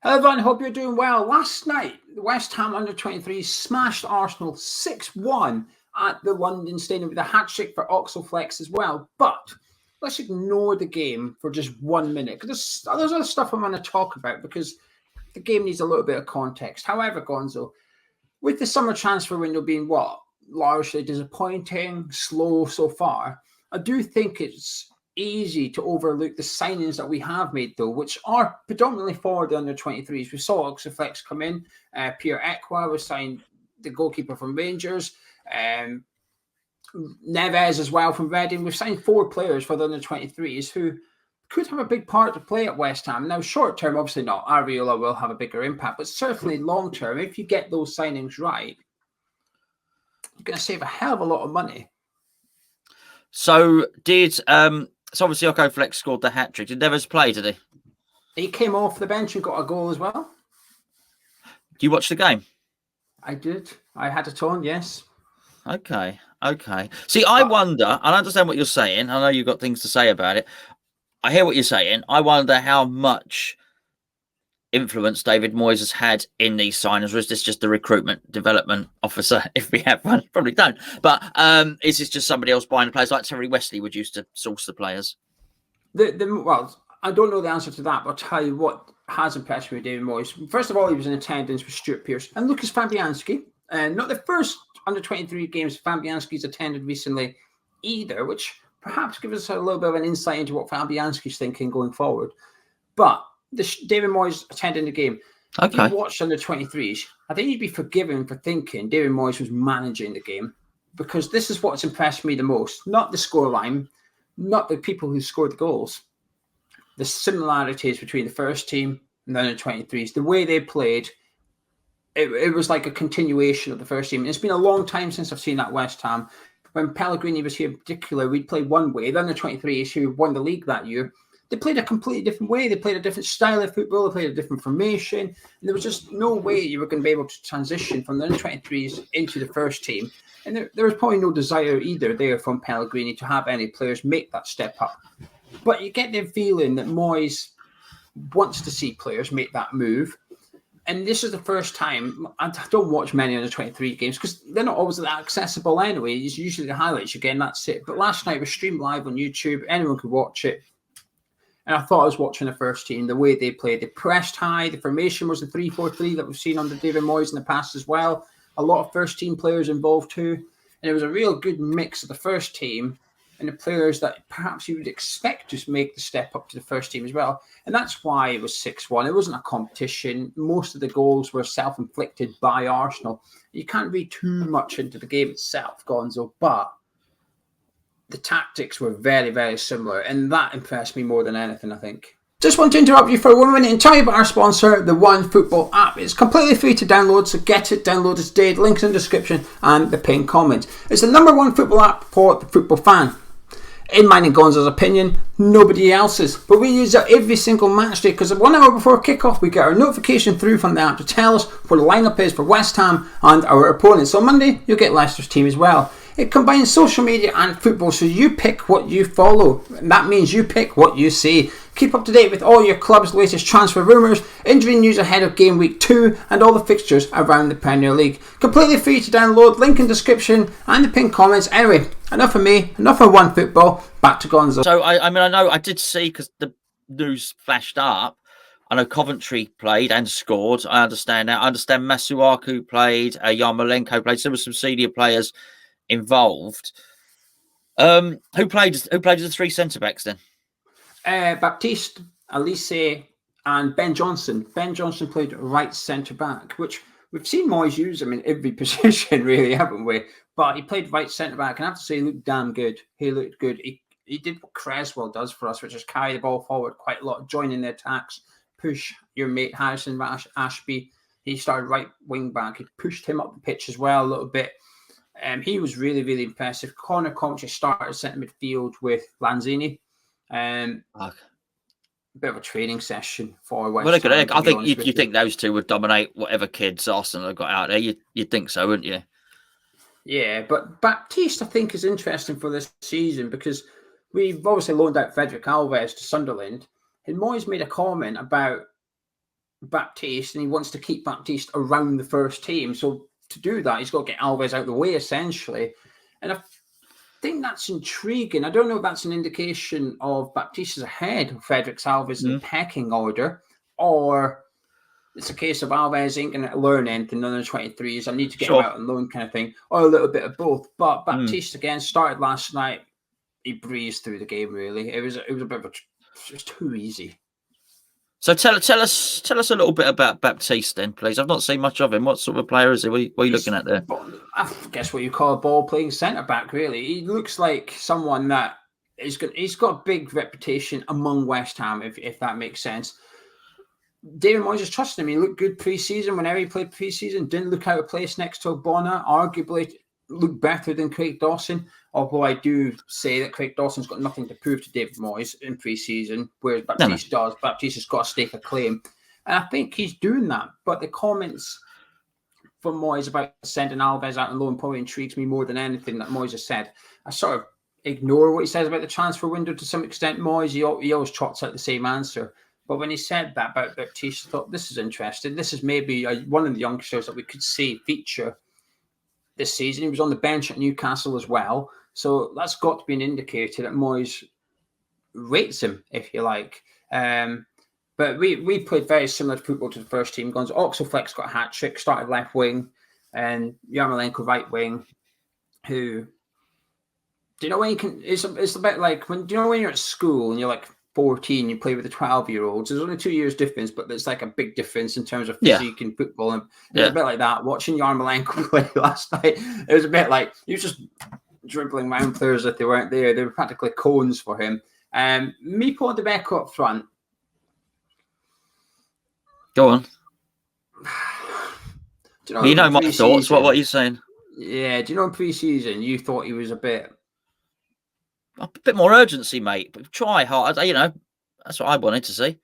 Hello everyone, hope you're doing well. Last night, the West Ham under-23s smashed Arsenal 6-1 at the London Stadium with a hat-trick for Oko-Flex as well. But let's ignore the game for just 1 minute, because there's other stuff I'm going to talk about, because the game needs a little bit of context. However, Gonzo, with the summer transfer window being largely disappointing, slow so far, I do think it's easy to overlook the signings that we have made, though, which are predominantly for the under-23s. We saw Oko-Flex come in, Pierre Ekwa was signed, the goalkeeper from Rangers, Neves as well from Reading. We've signed 4 players for the under-23s who could have a big part to play at West Ham. Now, short term, obviously not. Ariola will have a bigger impact, but certainly long term, if you get those signings right, you're going to save a hell of a lot of money. So so obviously Oko-Flex scored the hat-trick. Did Neves play, did he? He came off the bench and got a goal as well. Do you watch the game? I did. I had it on, yes. Okay. See, I wonder, I understand what you're saying. I know you've got things to say about it. I hear what you're saying. I wonder how much influence David Moyes has had in these signings, or is this just the recruitment development officer, if we have one? Probably don't. But is this just somebody else buying the players, like Terry Wesley would used to source the players? Well, I don't know the answer to that, but I'll tell you what has impressed me with David Moyes. First of all, he was in attendance with Stuart Pearce and Lucas Fabianski. Not the first under-23 games Fabianski's attended recently either, which perhaps gives us a little bit of an insight into what Fabianski's thinking going forward. But David Moyes attending the game. Okay. If you watched under-23s, I think you'd be forgiven for thinking David Moyes was managing the game, because this is what's impressed me the most. Not the scoreline, not the people who scored the goals. The similarities between the first team and the under-23s, the way they played, it was like a continuation of the first team. And it's been a long time since I've seen that West Ham. When Pellegrini was here in particular, we'd play one way. The under-23s, who won the league that year, they played a completely different way. They played a different style of football. They played a different formation. And there was just no way you were going to be able to transition from the under-23s into the first team. And there was probably no desire either there from Pellegrini to have any players make that step up. But you get the feeling that Moyes wants to see players make that move. And this is the first time. I don't watch many under-23 games because they're not always that accessible anyway. It's usually the highlights you get, and that's it. But last night was streamed live on YouTube. Anyone could watch it. And I thought I was watching the first team, the way they played. They pressed high. The formation was the 3-4-3 that we've seen under David Moyes in the past as well. A lot of first-team players involved too. And it was a real good mix of the first team and the players that perhaps you would expect to make the step up to the first team as well. And that's why it was 6-1. It wasn't a competition. Most of the goals were self-inflicted by Arsenal. You can't read too much into the game itself, Gonzo, but the tactics were very, very similar. And that impressed me more than anything, I think. Just want to interrupt you for 1 minute and tell you about our sponsor, the OneFootball app. It's completely free to download, so get it, download it today. Links in the description and the pinned comment. It's the #1 football app for the football fan. In mine and Gonzo's opinion, nobody else's. But we use it every single match day because 1 hour before kickoff, we get our notification through from the app to tell us what the lineup is for West Ham and our opponents. So on Monday, you'll get Leicester's team as well. It combines social media and football, so you pick what you follow. And that means you pick what you see. Keep up to date with all your club's latest transfer rumours, injury news ahead of game week 2, and all the fixtures around the Premier League. Completely free to download, link in description and the pinned comments. Anyway, enough of me, enough of OneFootball, back to Gonzo. So, I know I did see, because the news flashed up, I know Coventry played and scored. I understand that. I understand Masuaku played, Yarmolenko played. So there were some senior players involved. Who played as the 3 centre-backs then? Baptiste, Elise and Ben Johnson. Ben Johnson played right centre-back, which we've seen Moyes use him in every position, really, haven't we? But he played right centre-back, and I have to say he looked damn good. He looked good. He did what Creswell does for us, which is carry the ball forward quite a lot, join in the attacks, push your mate Harrison Ashby. He started right wing-back. He pushed him up the pitch as well a little bit. He was really, really impressive. Connor Coventry started centre midfield with Lanzini. A bit of a training session for West Ham. I think you think those two would dominate whatever kids Arsenal have got out there. You'd think so, wouldn't you? Yeah, but Baptiste, I think, is interesting for this season because we've obviously loaned out Frederick Alves to Sunderland. And Moyes made a comment about Baptiste, and he wants to keep Baptiste around the first team. So to do that, he's got to get Alves out of the way, essentially. And I think that's intriguing. I don't know if that's an indication of Baptiste is ahead of Fredericks Alves in the pecking order, or it's a case of Alves ain't going to learn anything on the 23s. I need to get him out on loan kind of thing, or a little bit of both. But Baptiste, again, started last night. He breezed through the game, really. It was a bit of it was too easy. So tell us a little bit about Baptiste then, please. I've not seen much of him. What sort of player is he? What are you looking at there? I guess what you call a ball-playing centre-back, really. He looks like someone that he's got a big reputation among West Ham, if that makes sense. David Moyes is trusting him. He looked good pre-season. Whenever he played pre-season, didn't look out of place next to Ogbonna. Arguably looked better than Craig Dawson. Although I do say that Craig Dawson's got nothing to prove to David Moyes in pre-season, whereas Baptiste does. Baptiste has got a stake of claim. And I think he's doing that. But the comments from Moyes about sending Alves out on loan probably intrigues me more than anything that Moyes has said. I sort of ignore what he says about the transfer window to some extent. Moyes, he always trots out the same answer. But when he said that about Baptiste, I thought, this is interesting. This is maybe one of the youngsters that we could see feature this season. He was on the bench at Newcastle as well. So that's got to be an indicator that Moyes rates him, if you like. But we played very similar to football to the first team. Oko-Flex got a hat-trick, started left wing, and Yarmolenko right wing, who... Do you know when you can... It's a bit like... Do you know when you're at school and you're like 14, you play with the 12-year-olds? There's only 2 years difference, but there's like a big difference in terms of physique and football. And it was a bit like that. Watching Yarmolenko play last night, it was a bit like he was just dribbling around players if they weren't there. They were practically cones for him. Mipo de Becco up front. Go on. Do you you know my thoughts. What are you saying? Yeah, do you know in pre-season you thought he was a bit more urgency, mate? But try hard. You know, that's what I wanted to see.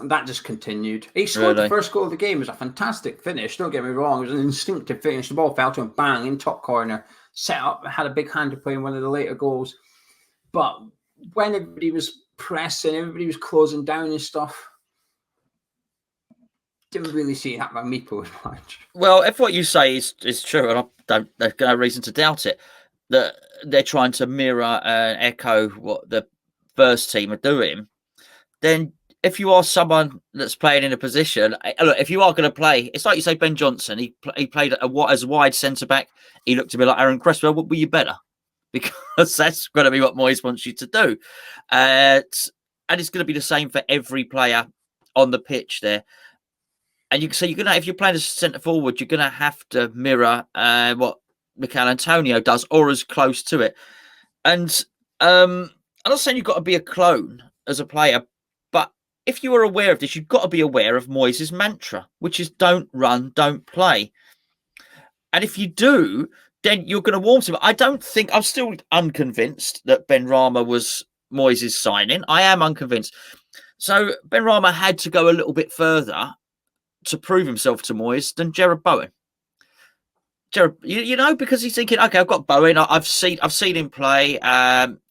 And that just continued. He scored the first goal of the game. It was a fantastic finish. Don't get me wrong. It was an instinctive finish. The ball fell to him, bang, in top corner. Set up, had a big hand to play in one of the later goals. But when everybody was pressing, everybody was closing down and stuff, didn't really see it happen by Mipo as much. Well, if what you say is true, and there's no reason to doubt it, that they're trying to mirror and echo what the first team are doing, then if you are someone that's playing in a position, look, if you are going to play, it's like you say Ben Johnson, he played as a wide centre-back, he looked a bit like Aaron Cresswell, well, you better, because that's going to be what Moyes wants you to do. And it's going to be the same for every player on the pitch there. And you're gonna, if you're playing as centre forward, you're gonna have to mirror what Mikel Antonio does, or as close to it. And I'm not saying you've got to be a clone as a player, but if you are aware of this, you've got to be aware of Moyes' mantra, which is don't run, don't play. And if you do, then you're going to warm to him. I don't think, I'm still unconvinced that Benrahma was Moyes' signing. I am unconvinced. So Benrahma had to go a little bit further to prove himself to Moyes than Jared Bowen. Jared, you know, because he's thinking, okay, I've got Bowen, I've seen him play,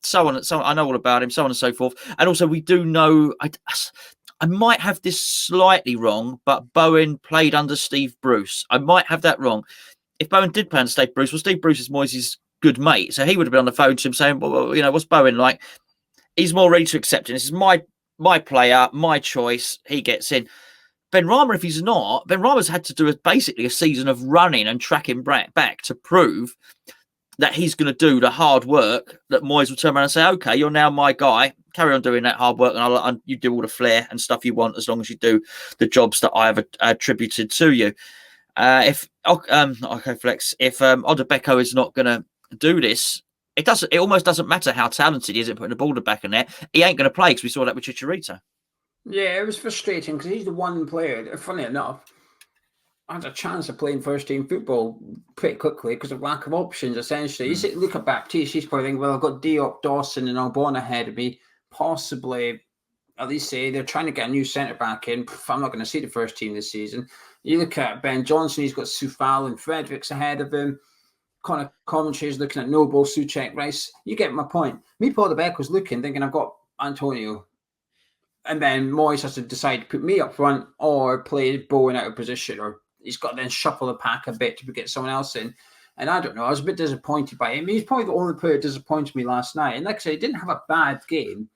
so on, I know all about him, so on and so forth. And also, we do know, I might have this slightly wrong, but Bowen played under Steve Bruce. I might have that wrong. If Bowen did play under Steve Bruce, well, Steve Bruce is Moyes' good mate, so he would have been on the phone to him saying, well, you know, what's Bowen like? He's more ready to accept it. This is my player, my choice. He gets in. Benrahma, if he's not, Benrahma's had to do basically a season of running and tracking back to prove that he's going to do the hard work that Moyes will turn around and say, okay, you're now my guy. Carry on doing that hard work and you do all the flair and stuff you want as long as you do the jobs that I have attributed to you. If Oko-Flex, if Odebeko is not going to do this, it almost doesn't matter how talented he is at putting the ball back in there. He ain't going to play because we saw that with Chicharito. Yeah, it was frustrating because he's the one player, funny enough, had a chance of playing first-team football pretty quickly because of lack of options, essentially. You see, look at Baptiste, he's probably thinking, well, I've got Diop, Dawson and Albon ahead of me. Possibly, at least say, they're trying to get a new centre-back in. I'm not going to see the first team this season. You look at Ben Johnson, he's got Soufal and Fredericks ahead of him. Coventry is looking at Noble, Souček, Rice. You get my point. Mipo de Becco was looking, thinking, I've got Antonio. And then Moyes has to decide to put me up front or play Bowen out of position, or he's got to then shuffle the pack a bit to get someone else in. And I don't know, I was a bit disappointed by him. He's probably the only player that disappointed me last night. And like I said, he didn't have a bad game,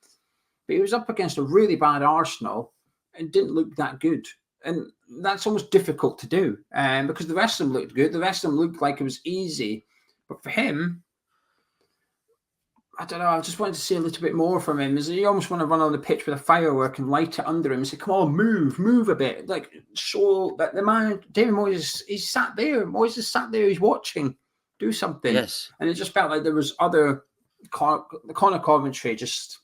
but he was up against a really bad Arsenal and didn't look that good. And that's almost difficult to do because the rest of them looked good. The rest of them looked like it was easy. But for him, I don't know. I just wanted to see a little bit more from him. You almost want to run on the pitch with a firework and light it under him and say, come on, move a bit. Like, show that the man, David Moyes, he's sat there. Moyes is sat there. He's watching. Do something. Yes. And it just felt like there was other, Connor Coventry just,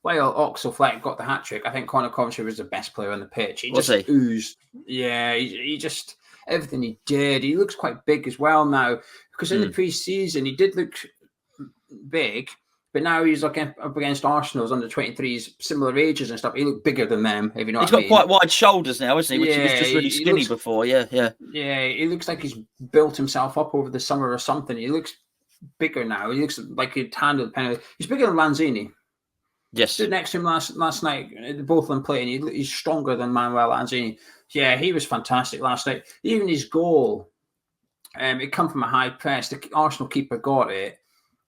well, Oko-Flex got the hat trick. I think Connor Coventry was the best player on the pitch. He just oozed. Yeah, he just, everything he did. He looks quite big as well now because in the pre-season, he did look big, but now he's up against Arsenal's under 23s, similar ages and stuff. He looked bigger than them, if you know what I mean. He's got quite wide shoulders now, isn't he? Which he was just really skinny before. Yeah. Yeah, he looks like he's built himself up over the summer or something. He looks bigger now. He looks like he'd handle the penalty. He's bigger than Lanzini. Yes. Stood next to him last night, both of them playing. He's stronger than Manuel Lanzini. Yeah, he was fantastic last night. Even his goal, it come from a high press. The Arsenal keeper got it.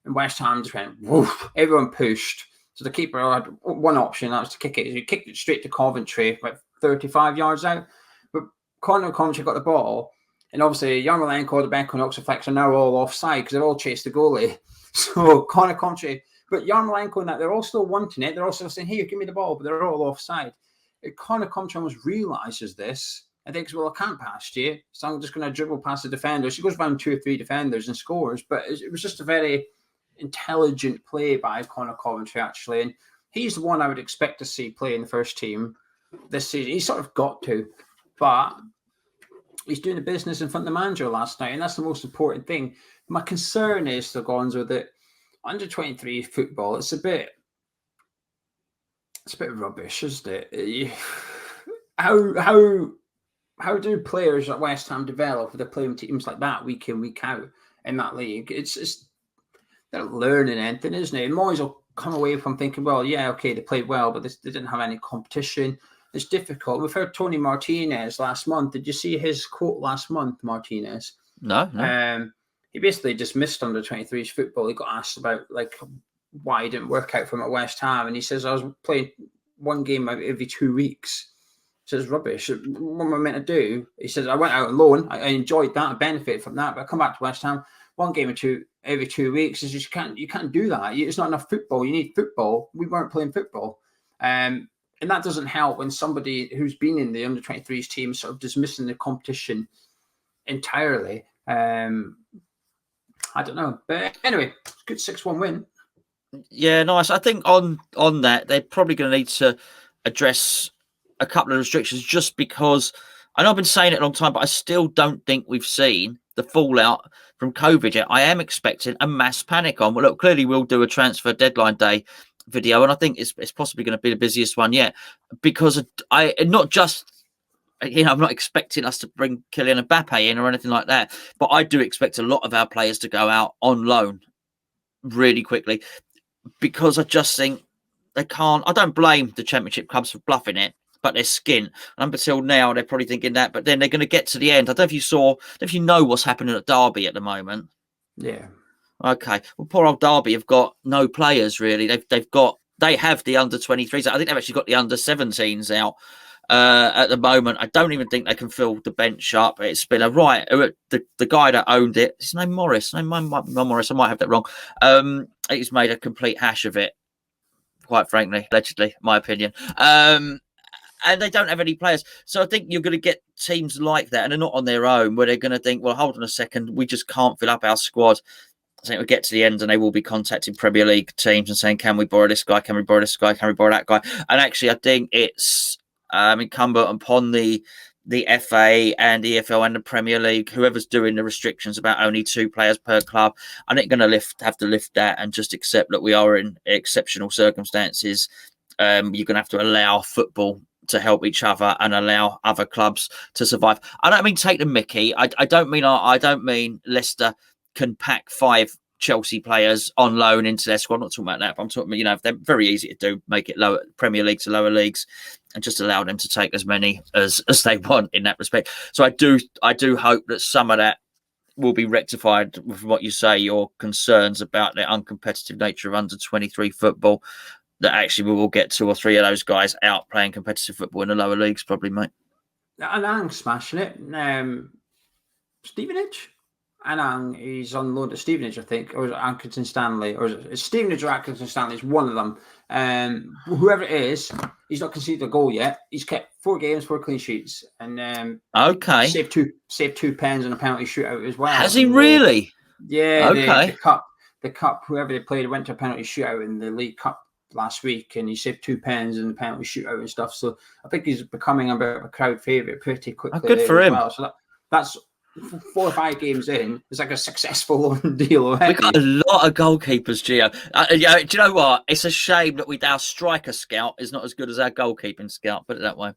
And West Ham just went, woof, everyone pushed. So the keeper had one option, that was to kick it. He kicked it straight to Coventry, about 35 yards out. But Coventry got the ball. And obviously, Yarmolenko, the Benko and Oko-Flex are now all offside because they've all chased the goalie. So Connor Coventry, but Yarmolenko and that, they're all still wanting it. They're also saying, here, give me the ball, but they're all offside. Connor Coventry almost realises this and thinks, well, I can't pass you, so I'm just going to dribble past the defenders. She goes around 2 or 3 defenders and scores. But it was just a very intelligent play by Connor Coventry, actually. And he's the one I would expect to see play in the first team this season. He's sort of got to, but he's doing the business in front of the manager last night, and that's the most important thing. My concern is, though, Gonzo, that under 23 football, it's a bit rubbish, isn't it? How do players at West Ham develop if they're playing teams like that week in, week out in that league? It's they're learning anything, isn't it? And Moyes will come away from thinking, well, yeah, okay, they played well, but they didn't have any competition. It's difficult. We've heard Tony Martinez last month. Did you see his quote last month, Martinez? No. He basically dismissed under 23s football. He got asked about why it didn't work out for him at West Ham, and he says, I was playing one game every 2 weeks. He says, rubbish. What am I meant to do? He says, I went out on loan. I enjoyed that. I benefited from that, but I come back to West Ham, one game or two every 2 weeks. He says, you can't do that. It's not enough football. You need football. We weren't playing football. And that doesn't help when somebody who's been in the under 23s team sort of dismissing the competition entirely. I don't know. But anyway, good 6-1 win. Yeah, nice. I think on that, they're probably going to need to address a couple of restrictions just because I know I've been saying it a long time, but I still don't think we've seen the fallout from COVID yet. I am expecting a mass panic on. Well, look, clearly we'll do a transfer deadline day video, and I think it's possibly going to be the busiest one yet because I'm not expecting us to bring Kylian Mbappe in or anything like that, but I do expect a lot of our players to go out on loan really quickly because I just think they can't. I don't blame the Championship clubs for bluffing it, but their skin. And up until now, they're probably thinking that, but then they're going to get to the end. I don't know if you know what's happening at Derby at the moment. Yeah. Okay. Well, poor old Derby have got no players really. They have the under 23s. I think they've actually got the under 17s out at the moment. I don't even think they can fill the bench up. It's been the guy that owned it. His name Morris. Morris. I might have that wrong. He's made a complete hash of it. Quite frankly, allegedly, my opinion. And they don't have any players. So I think you're going to get teams like that, and they're not on their own, where they're going to think, well, hold on a second, we just can't fill up our squad. I think we'll get to the end and they will be contacting Premier League teams and saying, can we borrow this guy? Can we borrow this guy? Can we borrow that guy? And actually, I think it's incumbent upon the FA and the EFL and the Premier League, whoever's doing the restrictions about only 2 players per club, I think going to have to lift that and just accept that we are in exceptional circumstances. You're going to have to allow football to help each other and allow other clubs to survive. I don't mean take the mickey. I don't mean Leicester can pack 5 Chelsea players on loan into their squad. I'm not talking about that, but I'm talking, if they're very easy to do, make it lower Premier League to lower leagues, and just allow them to take as many as they want in that respect. So I do hope that some of that will be rectified with what you say, your concerns about the uncompetitive nature of under-23 football, that actually we will get 2 or 3 of those guys out playing competitive football in the lower leagues, probably, mate. Anang smashing it. Stevenage? Anang is on loan to Stevenage, I think, or is it Accrington Stanley? Or is it Stevenage or Accrington Stanley? It's one of them. Whoever it is, he's not conceded a goal yet. He's kept 4 games, 4 clean sheets, and okay, saved two pens in a penalty shootout as well. Has he really? Yeah. Okay. The cup, whoever they played, went to a penalty shootout in the League Cup last week, and he saved 2 pens in the penalty shootout and stuff. So I think he's becoming a bit of a crowd favourite pretty quickly. Good for him. Well. So that's 4 or 5 games in. It's like a successful deal already. We've got a lot of goalkeepers, Gio. Do you know what? It's a shame that our striker scout is not as good as our goalkeeping scout. Put it that way.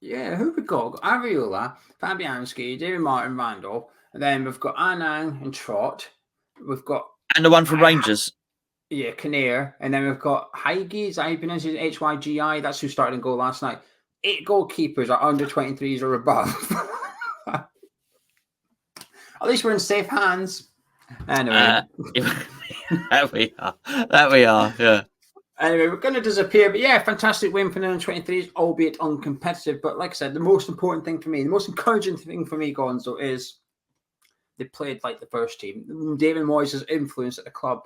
Yeah, who we got? Ariola, Fabianski, David Martin, Randall, and then we've got Anang and Trott. We've got the one from Rangers. Yeah, Kinnear, and then we've got Hygi. Is that how you pronounce it? HYGI. That's who started in goal last night. 8 goalkeepers are under 23s or above. At least we're in safe hands. Anyway. That we are. Yeah. Anyway, we're going to disappear. But yeah, fantastic win for the under 23s, albeit uncompetitive. But like I said, the most important thing for me, the most encouraging thing for me, Gonzo, is they played like the first team. David Moyes' influence at the club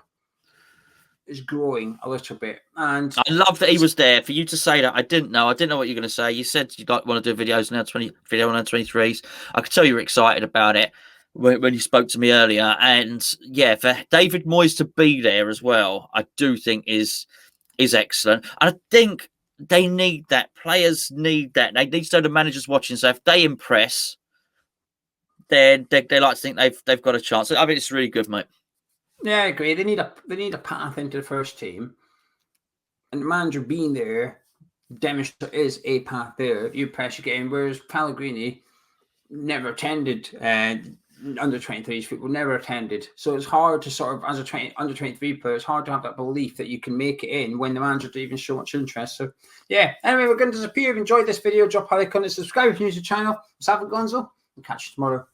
is growing a little bit. And I love that he was there. For you to say that, I didn't know what you were going to say. You said you'd want to do videos now, video on 23s. I could tell you were excited about it when you spoke to me earlier. And yeah, for David Moyes to be there as well, I do think is excellent. And I think they need that. Players need that. They need to know the managers watching. So if they impress, then they like to think they've got a chance. I mean, it's really good, mate. Yeah, I agree. They need a path into the first team, and the manager being there demonstrates there is a path there. You press, you get in. Whereas Pellegrini never attended under 23s football, never attended. So it's hard to sort of, as a under 23 player, it's hard to have that belief that you can make it in when the manager doesn't even show much interest. So yeah. Anyway, we're going to disappear. If you enjoyed this video, drop a like on it, subscribe if you're new to the channel. Let's have it, Gonzo. We'll catch you tomorrow.